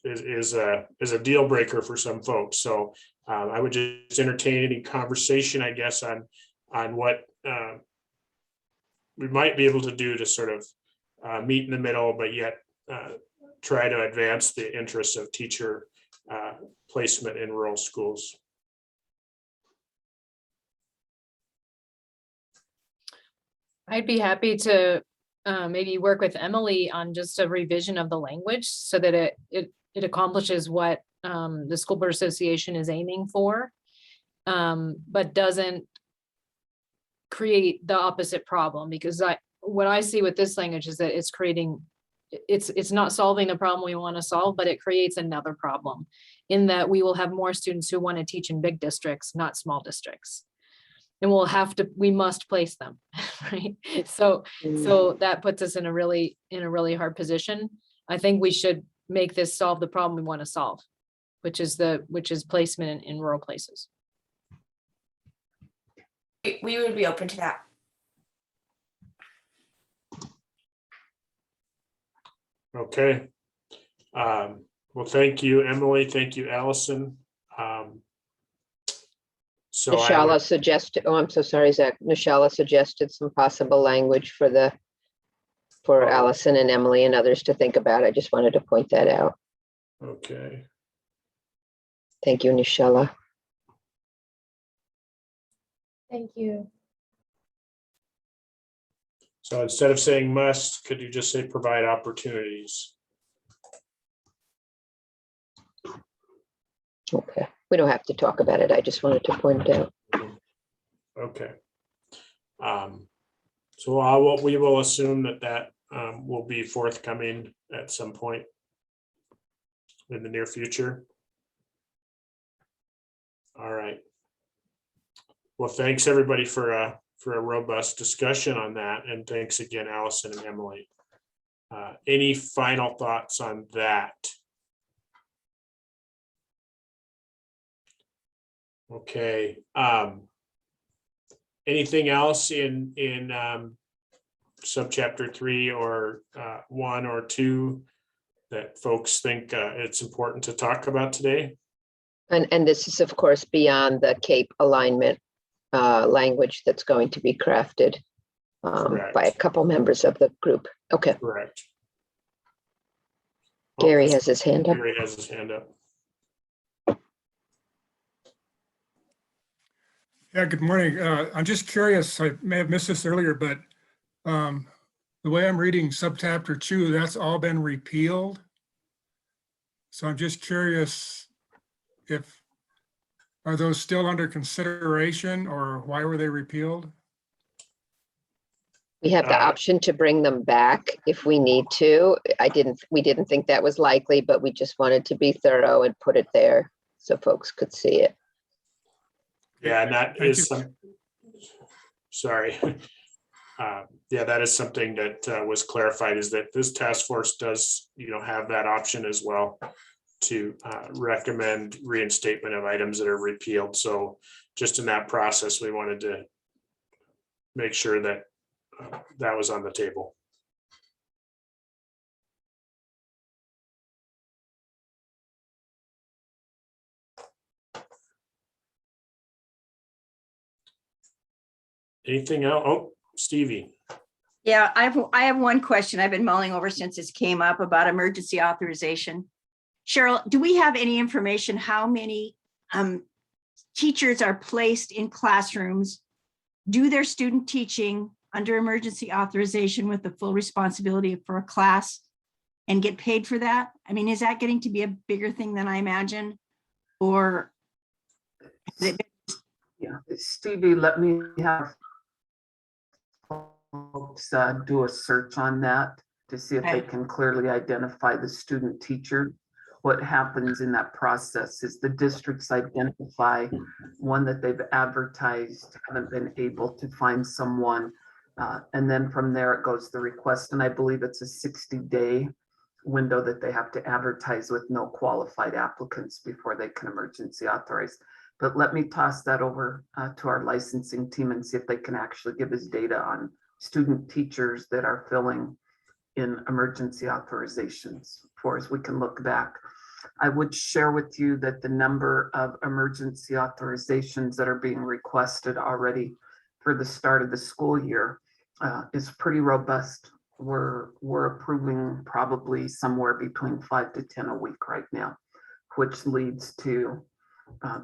is a deal breaker for some folks. So I would just entertain any conversation, I guess, on what we might be able to do to sort of meet in the middle, but yet try to advance the interests of teacher placement in rural schools. I'd be happy to maybe work with Emily on just a revision of the language so that it accomplishes what the School Board Association is aiming for, but doesn't create the opposite problem. Because what I see with this language is that it's not solving the problem we want to solve, but it creates another problem in that we will have more students who want to teach in big districts, not small districts. And we must place them, right? So that puts us in a really hard position. I think we should make this solve the problem we want to solve, which is placement in rural places. We would be open to that. Okay. Well, thank you, Emily. Thank you, Allison. So Nishala suggested, I'm so sorry, Zach. Nishala suggested some possible language for Allison and Emily and others to think about. I just wanted to point that out. Okay. Thank you, Nishala. Thank you. So instead of saying must, could you just say provide opportunities? Okay, we don't have to talk about it. I just wanted to point it out. Okay. So we will assume that will be forthcoming at some point in the near future. All right. Well, thanks everybody for a robust discussion on that. And thanks again, Allison and Emily. Any final thoughts on that? Okay. Anything else in subchapter 3 or 1 or 2 that folks think it's important to talk about today? And this is, of course, beyond the CAPE alignment language that's going to be crafted by a couple members of the group. Okay. Correct. Gary has his hand up. Gary has his hand up. Yeah, good morning. I'm just curious, I may have missed this earlier, but the way I'm reading subchapter 2, that's all been repealed. So I'm just curious are those still under consideration, or why were they repealed? We have the option to bring them back if we need to. We didn't think that was likely, but we just wanted to be thorough and put it there so folks could see it. Yeah, and that is sorry. Yeah, that is something that was clarified, is that this task force does, have that option as well to recommend reinstatement of items that are repealed. So just in that process, we wanted to make sure that that was on the table. Anything else? Oh, Stevie. Yeah, I have one question I've been mulling over since this came up about emergency authorization. Cheryl, do we have any information how many teachers are placed in classrooms, do their student teaching under emergency authorization with the full responsibility for a class and get paid for that? I mean, is that getting to be a bigger thing than I imagine? Or is it? Yeah, Stevie, let me have folks do a search on that to see if they can clearly identify the student teacher. What happens in that process is the districts identify one that they've advertised, haven't been able to find someone. And then from there it goes the request. And I believe it's a 60-day window that they have to advertise with no qualified applicants before they can emergency authorize. But let me toss that over to our licensing team and see if they can actually give us data on student teachers that are filling in emergency authorizations for us. We can look back. I would share with you that the number of emergency authorizations that are being requested already for the start of the school year is pretty robust. We're approving probably somewhere between 5 to 10 a week right now, which leads to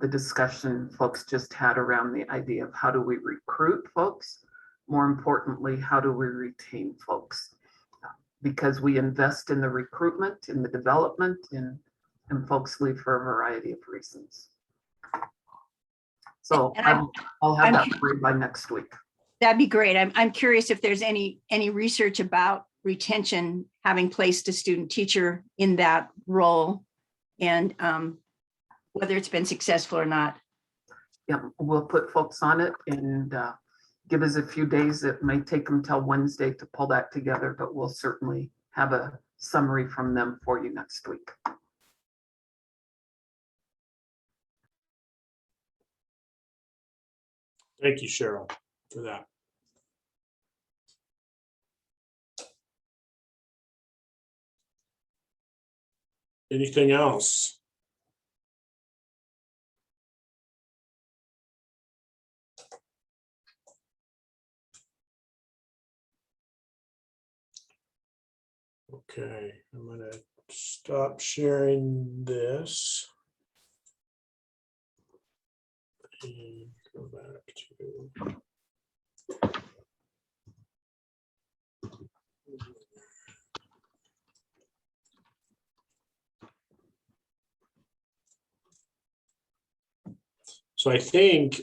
the discussion folks just had around the idea of how do we recruit folks? More importantly, how do we retain folks? Because we invest in the recruitment, in the development, and folks leave for a variety of reasons. So I'll have that for you by next week. That'd be great. I'm curious if there's any research about retention, having placed a student teacher in that role, and whether it's been successful or not. Yeah, we'll put folks on it and give us a few days. It may take them till Wednesday to pull that together, but we'll certainly have a summary from them for you next week. Thank you, Cheryl, for that. Anything else? Okay, I'm gonna stop sharing this. And go back to So I think,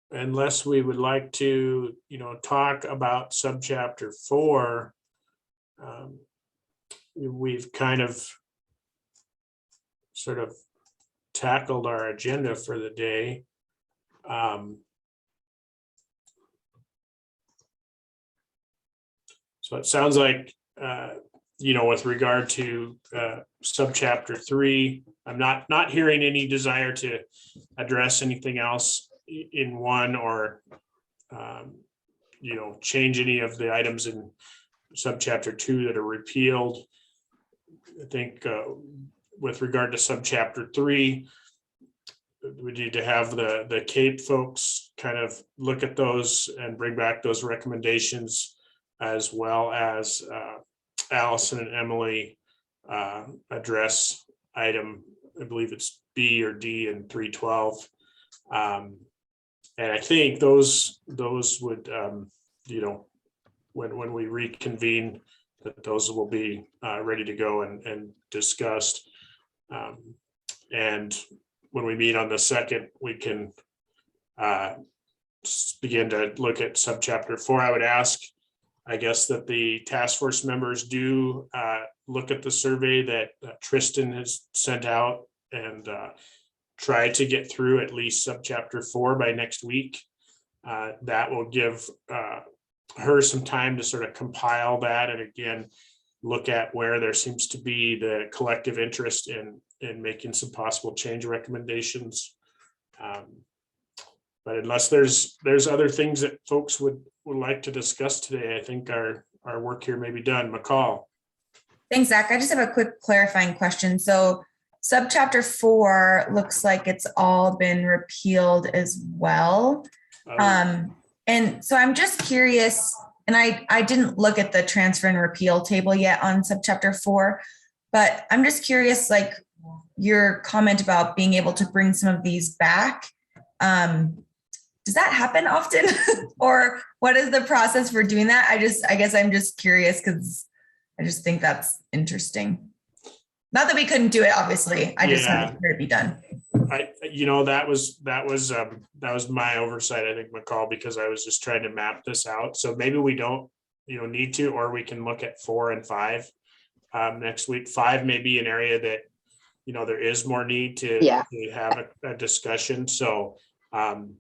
unless we would like to, talk about subchapter 4, we've kind of sort of tackled our agenda for the day. So it sounds like, with regard to subchapter 3, I'm not hearing any desire to address anything else in one, or change any of the items in subchapter 2 that are repealed. I think with regard to subchapter 3, we need to have the CAPE folks kind of look at those and bring back those recommendations, as well as Allison and Emily address item, I believe it's B or D in 312. And I think those would, when we reconvene, that those will be ready to go and discussed. And when we meet on the 2nd, we can begin to look at subchapter 4. I would ask, I guess, that the task force members do look at the survey that Tristan has sent out, and try to get through at least subchapter 4 by next week. That will give her some time to sort of compile that, and again, look at where there seems to be the collective interest in making some possible change recommendations. But unless there's other things that folks would like to discuss today, I think our work here may be done. McCall. Thanks, Zach. I just have a quick clarifying question. So subchapter 4 looks like it's all been repealed as well. And so I'm just curious, and I didn't look at the transfer and repeal table yet on subchapter 4, but I'm just curious, like your comment about being able to bring some of these back. Does that happen often? Or what is the process for doing that? I guess I'm just curious, because I just think that's interesting. Not that we couldn't do it, obviously. I just wanted it to be done. That was my oversight, I think, McCall, because I was just trying to map this out. So maybe we don't, need to, or we can look at 4 and 5 next week. 5 may be an area that, there is more need to have a discussion. So, I'm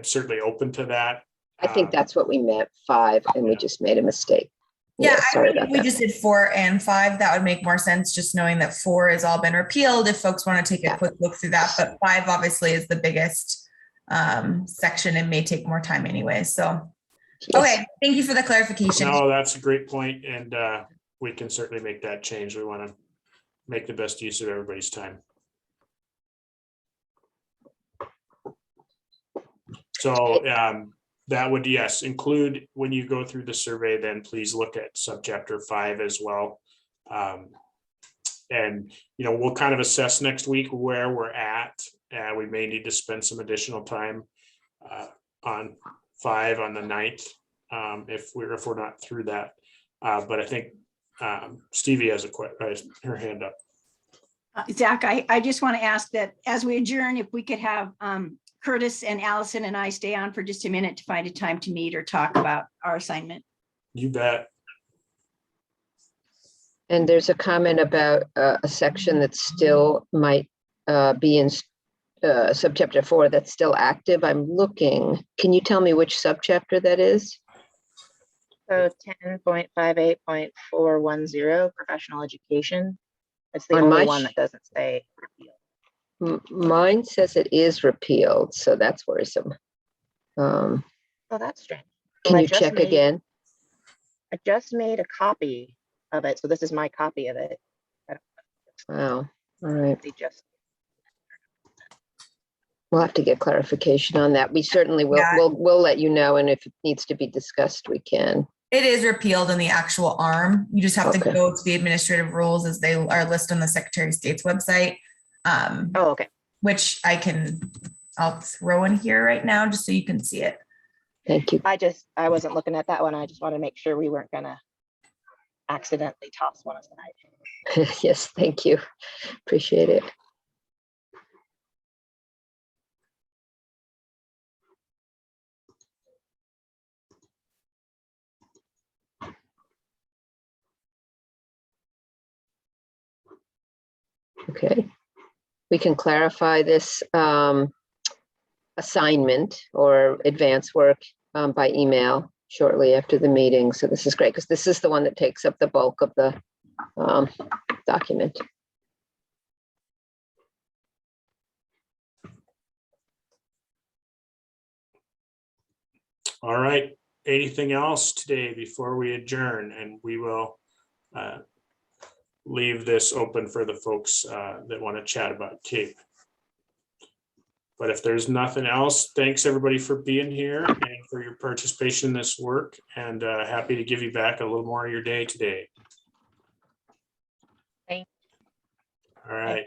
certainly open to that. I think that's what we meant, 5, and we just made a mistake. Yeah, sorry I mean, about if we that. just did 4 and 5, that would make more sense, just knowing that 4 has all been repealed, if folks want to take a quick look through that. But 5 obviously is the biggest section and may take more time anyway. So, okay, thank you for the clarification. No, that's a great point, and we can certainly make that change. We want to make the best use of everybody's time. So that would, yes, include, when you go through the survey, then please look at subchapter 5 as well. And, we'll kind of assess next week where we're at. We may need to spend some additional time on 5 on the 9th if we're not through that. But I think Stevie has her hand up. Zach, I just want to ask that as we adjourn, if we could have Curtis and Allison and I stay on for just a minute to find a time to meet or talk about our assignment. You bet. And there's a comment about a section that still might be in subchapter 4 that's still active. I'm looking. Can you tell me which subchapter that is? So 10.58.410, professional education. It's the On only my one that doesn't say repeal. Mine says it is repealed, so that's worrisome. Oh, that's strange. Can you check again? I just made a copy of it, so this is my copy of it. Wow. All right. They just We'll have to get clarification on that. We certainly will. We'll let you know, and if it needs to be discussed, we can. It is repealed in the actual arm. You just have to go to the administrative rules as they are listed on the Secretary of State's website. Okay. Which I'll throw in here right now just so you can see it. Thank you. I wasn't looking at that one. I just wanted to make sure we weren't gonna accidentally toss one aside. Yes, thank you. Appreciate it. Okay, we can clarify this assignment or advance work by email shortly after the meeting. So this is great because this is the one that takes up the bulk of the document. All right. Anything else today before we adjourn? And we will leave this open for the folks that want to chat about CAPE. But if there's nothing else, thanks everybody for being here and for your participation in this work, and happy to give you back a little more of your day today. Thank All right.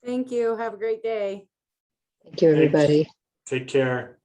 Thank you. Have a great day. Thank you, Thanks. everybody. Take care.